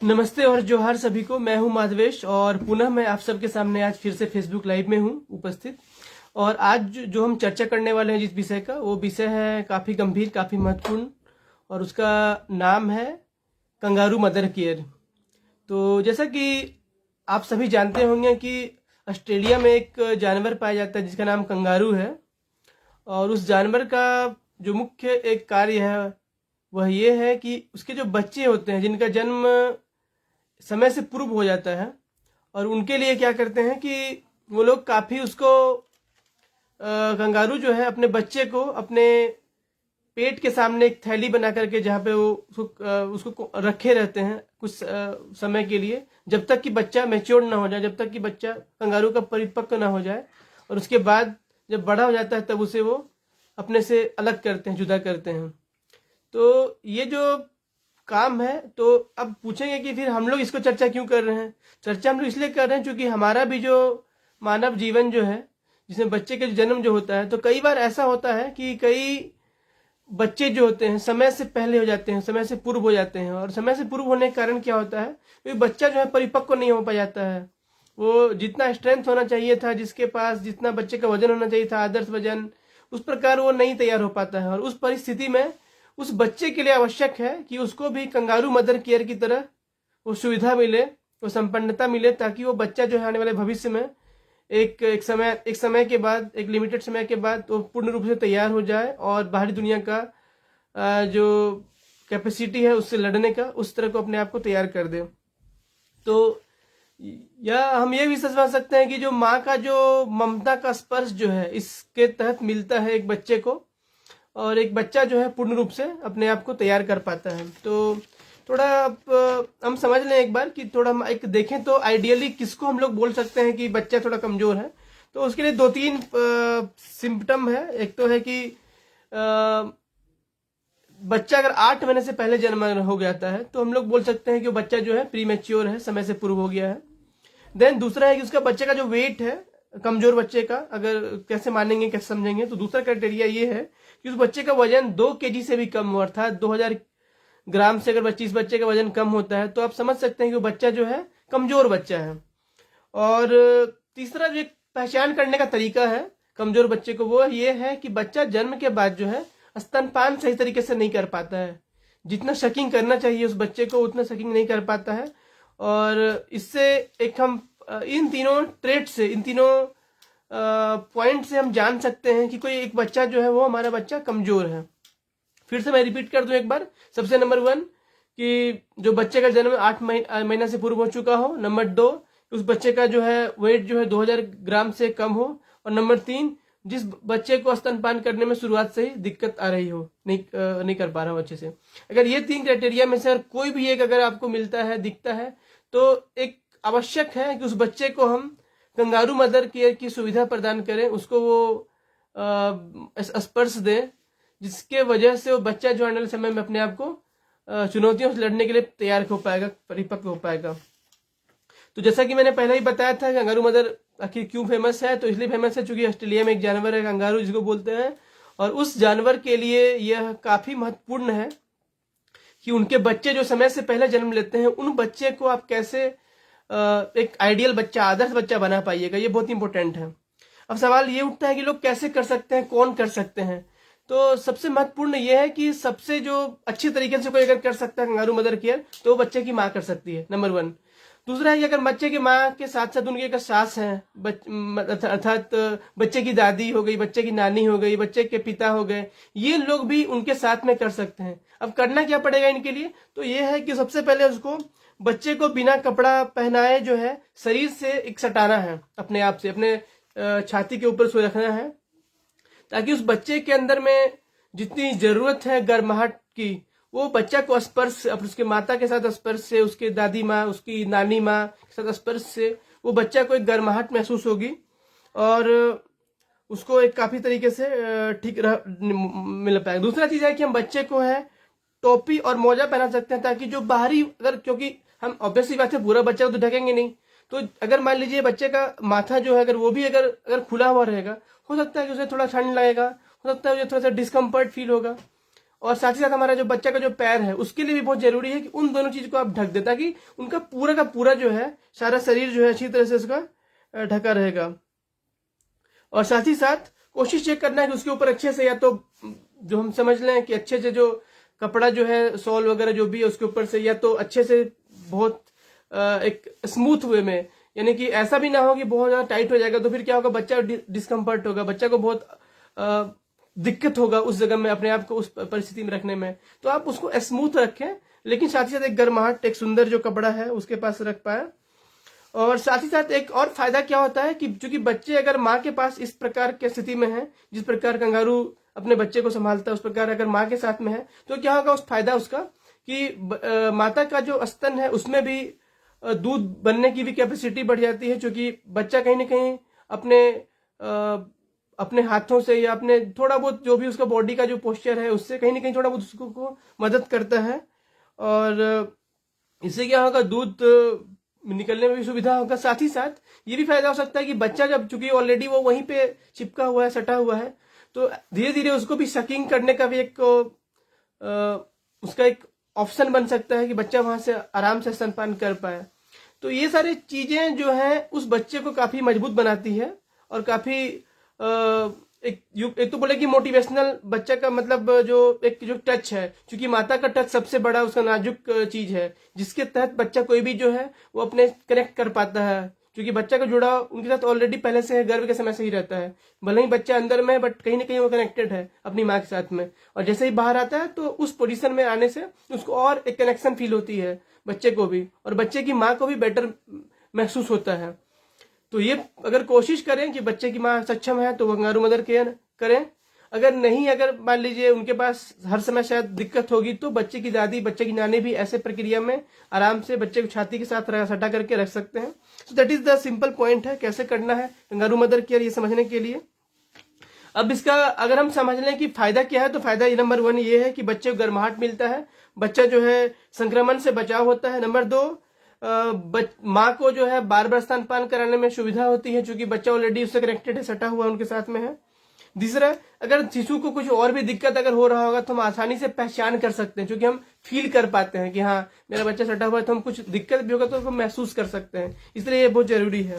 नमस्ते और जोहार सभी को। मैं हूं माधवेश और पुनः मैं आप सबके सामने आज फिर से फेसबुक लाइव में हूं उपस्थित। और आज जो हम चर्चा करने वाले हैं जिस विषय का, वो विषय है काफ़ी गंभीर, काफ़ी महत्वपूर्ण, और उसका नाम है कंगारू मदर केयर। तो जैसा कि आप सभी जानते होंगे कि ऑस्ट्रेलिया में एक जानवर पाया जाता है जिसका नाम कंगारू है। और उस जानवर का जो मुख्य एक कार्य है वह ये है कि उसके जो बच्चे होते हैं जिनका जन्म समय से पूर्व हो जाता है, और उनके लिए क्या करते हैं कि वो लोग काफ़ी उसको कंगारू जो है अपने बच्चे को अपने पेट के सामने एक थैली बना करके, जहाँ पे वो उसको रखे रहते हैं कुछ समय के लिए, जब तक कि बच्चा मैच्योर ना हो जाए, जब तक कि बच्चा कंगारू का परिपक्व ना हो जाए। और उसके बाद जब बड़ा हो जाता है तब उसे वो अपने से अलग करते हैं, जुदा करते हैं। तो ये जो काम है, तो अब पूछेंगे कि फिर हम लोग इसको चर्चा क्यों कर रहे हैं। चर्चा हम लोग इसलिए कर रहे हैं क्योंकि हमारा भी जो मानव जीवन जो है, जिसमें बच्चे के जन्म जो होता है, तो कई बार ऐसा होता है कि कई बच्चे जो होते हैं समय से पहले हो जाते हैं, समय से पूर्व हो जाते हैं। और समय से पूर्व होने के कारण क्या होता है, क्योंकि बच्चा जो है परिपक्व नहीं हो पा जाता है। वो जितना स्ट्रेंथ होना चाहिए था, जिसके पास जितना बच्चे का वजन होना चाहिए था, आदर्श वजन, उस प्रकार वो नहीं तैयार हो पाता है। और उस परिस्थिति में उस बच्चे के लिए आवश्यक है कि उसको भी कंगारू मदर केयर की तरह वो सुविधा मिले, वो संपन्नता मिले, ताकि वो बच्चा जो है आने वाले भविष्य में एक समय के बाद, एक लिमिटेड समय के बाद वो पूर्ण रूप से तैयार हो जाए और बाहरी दुनिया का जो कैपेसिटी है उससे लड़ने का, उस तरह को अपने आप को तैयार कर दे। तो या हम ये भी समझ सकते हैं कि जो माँ का जो ममता का स्पर्श जो है, इसके तहत मिलता है एक बच्चे को, और एक बच्चा जो है पूर्ण रूप से अपने आप को तैयार कर पाता है। तो थोड़ा हम समझ लें एक बार कि थोड़ा हम एक देखें तो आइडियली किसको हम लोग बोल सकते हैं कि बच्चा थोड़ा कमजोर है। तो उसके लिए 2-3 सिम्टम है। एक तो है कि बच्चा अगर 8 महीने से पहले जन्म हो जाता है तो हम लोग बोल सकते हैं कि वो बच्चा जो है प्री मैच्योर है, समय से पूर्व हो गया है। देन दूसरा है कि उसका बच्चे का जो वेट है, कमजोर बच्चे का अगर कैसे मानेंगे, कैसे समझेंगे, तो दूसरा क्राइटेरिया ये है कि उस बच्चे का वजन 2 केजी से भी कम हो, अर्थात 2000 ग्राम से अगर 25 बच्चे का वजन कम होता है तो आप समझ सकते हैं कि वो बच्चा जो है कमजोर बच्चा है। और तीसरा जो एक पहचान करने का तरीका है कमजोर बच्चे को, वो ये है कि बच्चा जन्म के बाद जो है स्तनपान सही तरीके से नहीं कर पाता है। जितना शकिंग करना चाहिए उस बच्चे को, उतना शकिंग नहीं कर पाता है। और इससे एक हम इन तीनों ट्रेट से, इन तीनों पॉइंट से हम जान सकते हैं कि कोई एक बच्चा जो है वो हमारा बच्चा कमजोर है। फिर से मैं रिपीट कर दूं एक बार। सबसे नंबर 1 कि जो बच्चे का जन्म 8 महीना से पूर्व हो चुका हो। नंबर 2, उस बच्चे का जो है वेट जो है 2000 ग्राम से कम हो। और नंबर 3, जिस बच्चे को स्तनपान करने में शुरुआत से ही दिक्कत आ रही हो, नहीं कर पा रहा हो अच्छे से। अगर ये 3 क्राइटेरिया में से अगर कोई भी एक अगर आपको मिलता है, दिखता है, तो एक आवश्यक है कि उस बच्चे को हम कंगारू मदर केयर की सुविधा प्रदान करें, उसको वो स्पर्श दें, जिसके वजह से वो बच्चा जो आने वाले समय में अपने आप को चुनौतियों से लड़ने के लिए तैयार हो पाएगा, परिपक्व हो पाएगा। तो जैसा कि मैंने पहले ही बताया था, कंगारू मदर आखिर क्यों फेमस है, तो इसलिए फेमस है क्योंकि ऑस्ट्रेलिया में एक जानवर है कंगारू, जिसको बोलते हैं। और उस जानवर के लिए यह काफी महत्वपूर्ण है कि उनके बच्चे जो समय से पहले जन्म लेते हैं, उन बच्चे को आप कैसे एक आइडियल बच्चा, आदर्श बच्चा बना पाइएगा, ये बहुत इंपॉर्टेंट है। अब सवाल ये उठता है कि लोग कैसे कर सकते हैं, कौन कर सकते हैं। तो सबसे महत्वपूर्ण यह है कि सबसे जो अच्छी तरीके से कोई अगर कर सकता है कंगारू मदर केयर, तो वो बच्चे की माँ कर सकती है, नंबर 1। दूसरा है कि अगर बच्चे की माँ के साथ साथ उनके एक सास हैं, अर्थात बच्चे की दादी हो गई, बच्चे की नानी हो गई, बच्चे के पिता हो गए, ये लोग भी उनके साथ में कर सकते हैं। अब करना क्या पड़ेगा इनके लिए, तो ये है कि सबसे पहले उसको बच्चे को बिना कपड़ा पहनाए जो है शरीर से एक सटाना है, अपने आप से अपने छाती के ऊपर सो रखना है, ताकि उस बच्चे के अंदर में जितनी जरूरत है गर्माहट की, वो बच्चा को स्पर्श, अब उसके माता के साथ स्पर्श से, उसके दादी माँ, उसकी नानी माँ के साथ स्पर्श से वो बच्चा को एक गर्माहट महसूस होगी और उसको एक काफी तरीके से ठीक मिल पाएगा। दूसरा चीज है कि हम बच्चे को है टोपी और मोजा पहना सकते हैं, ताकि जो बाहरी, अगर, क्योंकि हम ऑब्वियसली बात है पूरा बच्चा को तो ढकेंगे नहीं, तो अगर मान लीजिए बच्चे का माथा जो है अगर वो भी अगर खुला हुआ रहेगा, हो सकता है कि उसे थोड़ा ठंड लगेगा, हो सकता है उसे थोड़ा सा डिस्कम्फर्ट फील होगा। और साथ ही साथ हमारा जो बच्चा का जो पैर है उसके लिए भी बहुत जरूरी है कि उन दोनों चीज को आप ढक दे, ताकि उनका पूरा का पूरा जो है सारा शरीर जो है अच्छी तरह से उसका ढका रहेगा। और साथ ही साथ कोशिश ये करना है कि उसके ऊपर अच्छे से, या तो जो हम समझ लें कि अच्छे से जो कपड़ा जो है सॉल वगैरह जो भी है उसके ऊपर से, या तो अच्छे से बहुत एक स्मूथ वे में, यानी कि ऐसा भी ना हो कि बहुत ज्यादा टाइट हो जाएगा तो फिर क्या होगा, बच्चा डिस्कम्फर्ट होगा, बच्चा को बहुत दिक्कत होगा उस जगह में अपने आप को उस परिस्थिति में रखने में। तो आप उसको स्मूथ रखें, लेकिन साथ ही साथ एक गर्माहट, एक सुंदर जो कपड़ा है उसके पास रख पाए। और साथ ही साथ एक और फायदा क्या होता है कि चूंकि बच्चे अगर माँ के पास इस प्रकार की स्थिति में है, जिस प्रकार कंगारू अपने बच्चे को संभालता है उस प्रकार अगर माँ के साथ में है, तो क्या होगा उस फायदा उसका कि माता का जो स्तन है उसमें भी दूध बनने की भी कैपेसिटी बढ़ जाती है, क्योंकि बच्चा कहीं ना कहीं अपने हाथों से या अपने थोड़ा बहुत जो भी उसका बॉडी का जो पोस्चर है उससे कहीं ना कहीं थोड़ा बहुत उसको मदद करता है। और इससे क्या होगा, दूध निकलने में भी सुविधा होगा। साथ ही साथ ये भी फायदा हो सकता है कि बच्चा जब चूंकि ऑलरेडी वो वहीं पे चिपका हुआ है, सटा हुआ है, तो धीरे धीरे उसको भी सकिंग करने का भी एक उसका एक ऑप्शन बन सकता है कि बच्चा वहां से आराम से स्तनपान कर पाए। तो ये सारी चीजें जो हैं उस बच्चे को काफी मजबूत बनाती है और काफी एक तो बोले कि मोटिवेशनल, बच्चा का मतलब जो टच है, क्योंकि माता का टच सबसे बड़ा उसका नाजुक चीज है, जिसके तहत बच्चा कोई भी जो है वो अपने कनेक्ट कर पाता है, क्योंकि बच्चा का जुड़ाव उनके साथ ऑलरेडी पहले से है, गर्भ के समय से ही रहता है। भले ही बच्चा अंदर में है बट कहीं ना कहीं वो कनेक्टेड है अपनी माँ के साथ में, और जैसे ही बाहर आता है तो उस पोजीशन में आने से उसको और एक कनेक्शन फील होती है बच्चे को भी, और बच्चे की माँ को भी बेटर महसूस होता है। तो ये अगर कोशिश करें कि बच्चे की माँ सक्षम है तो वो कंगारू मदर केयर करें। अगर नहीं, अगर मान लीजिए उनके पास हर समय शायद दिक्कत होगी, तो बच्चे की दादी, बच्चे की नानी भी ऐसे प्रक्रिया में आराम से बच्चे को छाती के साथ सटा करके रख सकते हैं। So that is the simple point है कैसे करना है कंगारू मदर केयर, ये समझने के लिए। अब इसका अगर हम समझ लें कि फायदा क्या है, तो फायदा नंबर 1 ये है कि बच्चे को गर्माहट मिलता है, बच्चा जो है संक्रमण से बचाव होता है। नंबर 2, माँ को जो है बार बार स्तनपान कराने में सुविधा होती है, क्योंकि बच्चा ऑलरेडी उससे कनेक्टेड है, सटा हुआ उनके साथ में है। तीसरा, अगर शिशु को कुछ और भी दिक्कत अगर हो रहा होगा तो हम आसानी से पहचान कर सकते हैं, क्योंकि हम फील कर पाते हैं कि हाँ मेरा बच्चा सटा हुआ है, तो हम कुछ दिक्कत भी होगा तो उसको महसूस कर सकते हैं, इसलिए ये बहुत जरूरी है।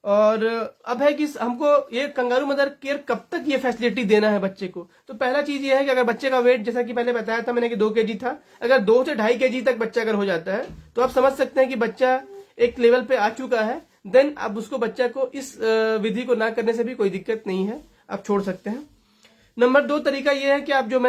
और अब है कि हमको ये कंगारू मदर केयर कब तक ये फैसिलिटी देना है बच्चे को। तो पहला चीज ये है कि अगर बच्चे का वेट, जैसा कि पहले बताया था मैंने कि 2 kg था, अगर 2 से 2.5 kg तक बच्चा अगर हो जाता है तो आप समझ सकते हैं कि बच्चा एक लेवल पे आ चुका है। देन अब उसको बच्चा को इस विधि को ना करने से भी कोई दिक्कत नहीं है, आप छोड़ सकते हैं। नंबर 2 तरीका यह है कि आप जो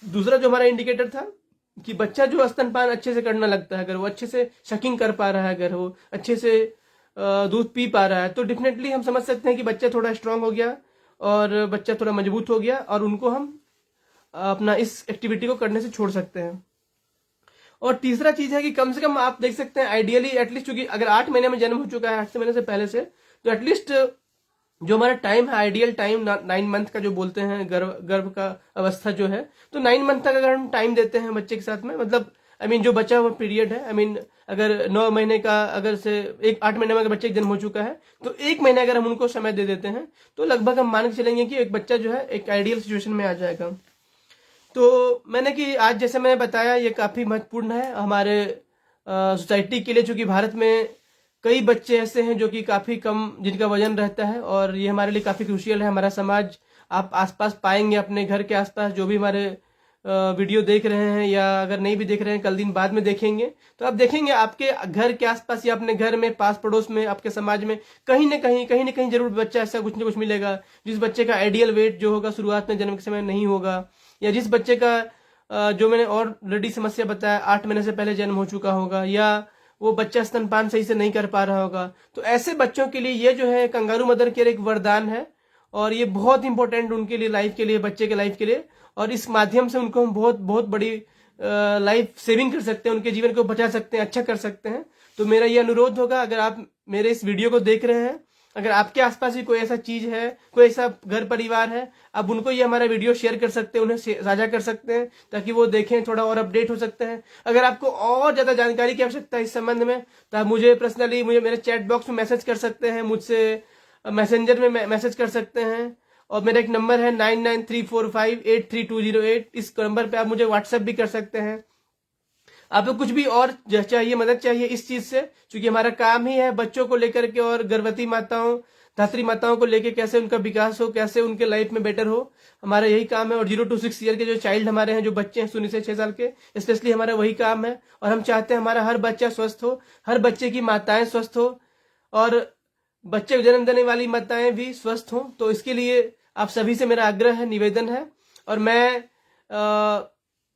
दूसरा जो हमारा इंडिकेटर था कि बच्चा जो स्तनपान अच्छे से करना लगता है, अगर वो अच्छे से सकिंग कर पा रहा है, अगर वो अच्छे से दूध पी पा रहा है, तो डेफिनेटली हम समझ सकते हैं कि बच्चा थोड़ा स्ट्रांग हो गया और बच्चा थोड़ा मजबूत हो गया, और उनको हम अपना इस एक्टिविटी को करने से छोड़ सकते हैं। और तीसरा चीज है कि कम से कम आप देख सकते हैं आइडियली एटलीस्ट, क्योंकि अगर 8 महीने में जन्म हो चुका है, 8 महीने से पहले से, तो एटलीस्ट जो हमारा टाइम है, आइडियल टाइम 9 मंथ का जो बोलते हैं, गर्भ का अवस्था जो है, तो 9 मंथ तक अगर हम टाइम देते हैं बच्चे के साथ में, मतलब जो बचा हुआ पीरियड है, अगर 9 महीने का, अगर से 8 महीने में अगर बच्चे का जन्म हो चुका है तो 1 महीने अगर हम उनको समय दे देते हैं तो लगभग हम मान के चलेंगे कि एक बच्चा जो है एक आइडियल सिचुएशन में आ जाएगा। तो मैंने कि आज जैसे मैंने बताया ये काफी महत्वपूर्ण है हमारे सोसाइटी के लिए, चूंकि भारत में कई बच्चे ऐसे हैं जो कि काफी कम जिनका वजन रहता है, और ये हमारे लिए काफी क्रूशियल है। हमारा समाज, आप आसपास पाएंगे अपने घर के आसपास जो भी हमारे वीडियो देख रहे हैं, या अगर नहीं भी देख रहे हैं कल दिन बाद में देखेंगे, तो आप देखेंगे आपके घर के आसपास या अपने घर में, पास पड़ोस में, आपके समाज में कहीं ना कहीं जरूर बच्चा ऐसा कुछ ना कुछ मिलेगा जिस बच्चे का आइडियल वेट जो होगा शुरुआत में जन्म के समय नहीं होगा, या जिस बच्चे का जो मैंने ऑलरेडी समस्या बताया 8 महीने से पहले जन्म हो चुका होगा, या वो बच्चा स्तनपान सही से नहीं कर पा रहा होगा। तो ऐसे बच्चों के लिए ये जो है कंगारू मदर केयर एक वरदान है, और ये बहुत इंपॉर्टेंट उनके लिए, लाइफ के लिए, बच्चे के लाइफ के लिए, और इस माध्यम से उनको हम बहुत बहुत बड़ी लाइफ सेविंग कर सकते हैं, उनके जीवन को बचा सकते हैं, अच्छा कर सकते हैं। तो मेरा ये अनुरोध होगा, अगर आप मेरे इस वीडियो को देख रहे हैं, अगर आपके आसपास भी कोई ऐसा चीज है, कोई ऐसा घर परिवार है, आप उनको ये हमारा वीडियो शेयर कर सकते हैं, उन्हें साझा कर सकते हैं, ताकि वो देखें, थोड़ा और अपडेट हो सकते हैं। अगर आपको और ज्यादा जानकारी की आवश्यकता है इस संबंध में, तो आप मुझे पर्सनली मेरे चैट बॉक्स में मैसेज कर सकते हैं, मुझसे मैसेंजर में मैसेज कर सकते हैं, और मेरा एक नंबर है 9934583208। इस नंबर पे आप मुझे व्हाट्सएप भी कर सकते हैं। आपको कुछ भी और चाहिए, मदद चाहिए इस चीज से, क्योंकि हमारा काम ही है बच्चों को लेकर के और गर्भवती माताओं, धात्री माताओं को लेकर कैसे उनका विकास हो, कैसे उनके लाइफ में बेटर हो, हमारा यही काम है। और 0 to 6 ईयर के जो चाइल्ड हमारे हैं, जो बच्चे हैं 0 से 6 साल के, स्पेशली हमारा वही काम है। और हम चाहते हैं हमारा हर बच्चा स्वस्थ हो, हर बच्चे की माताएं स्वस्थ हो और बच्चे को जन्म देने वाली माताएं भी स्वस्थ हों। तो इसके लिए आप सभी से मेरा आग्रह है, निवेदन है। और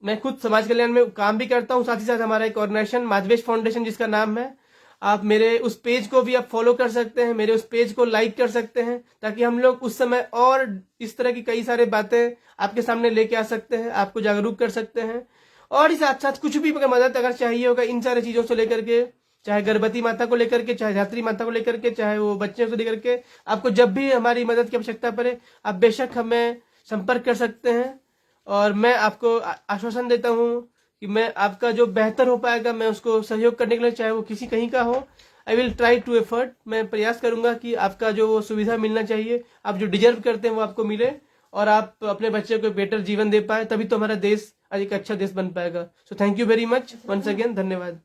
मैं खुद समाज कल्याण में काम भी करता हूँ, साथ ही साथ हमारा एक ऑर्गेनाइजेशन माधवेश फाउंडेशन जिसका नाम है, आप मेरे उस पेज को भी आप फॉलो कर सकते हैं, मेरे उस पेज को लाइक कर सकते हैं, ताकि हम लोग उस समय और इस तरह की कई सारे बातें आपके सामने लेके आ सकते हैं, आपको जागरूक कर सकते हैं। और इस साथ साथ कुछ भी मदद अगर चाहिए होगा इन सारी चीजों से लेकर के, चाहे गर्भवती माता को लेकर के, चाहे धात्री माता को लेकर के, चाहे वो बच्चे को लेकर के, आपको जब भी हमारी मदद की आवश्यकता पड़े आप बेशक हमें संपर्क कर सकते हैं। और मैं आपको आश्वासन देता हूँ कि मैं आपका जो बेहतर हो पाएगा मैं उसको सहयोग करने के लिए, चाहे वो किसी कहीं का हो, I will try to effort. मैं प्रयास करूंगा कि आपका जो वो सुविधा मिलना चाहिए, आप जो डिजर्व करते हैं वो आपको मिले और आप अपने बच्चे को बेटर जीवन दे पाए, तभी तो हमारा देश आज एक अच्छा देश बन पाएगा। So thank you very much once again, धन्यवाद।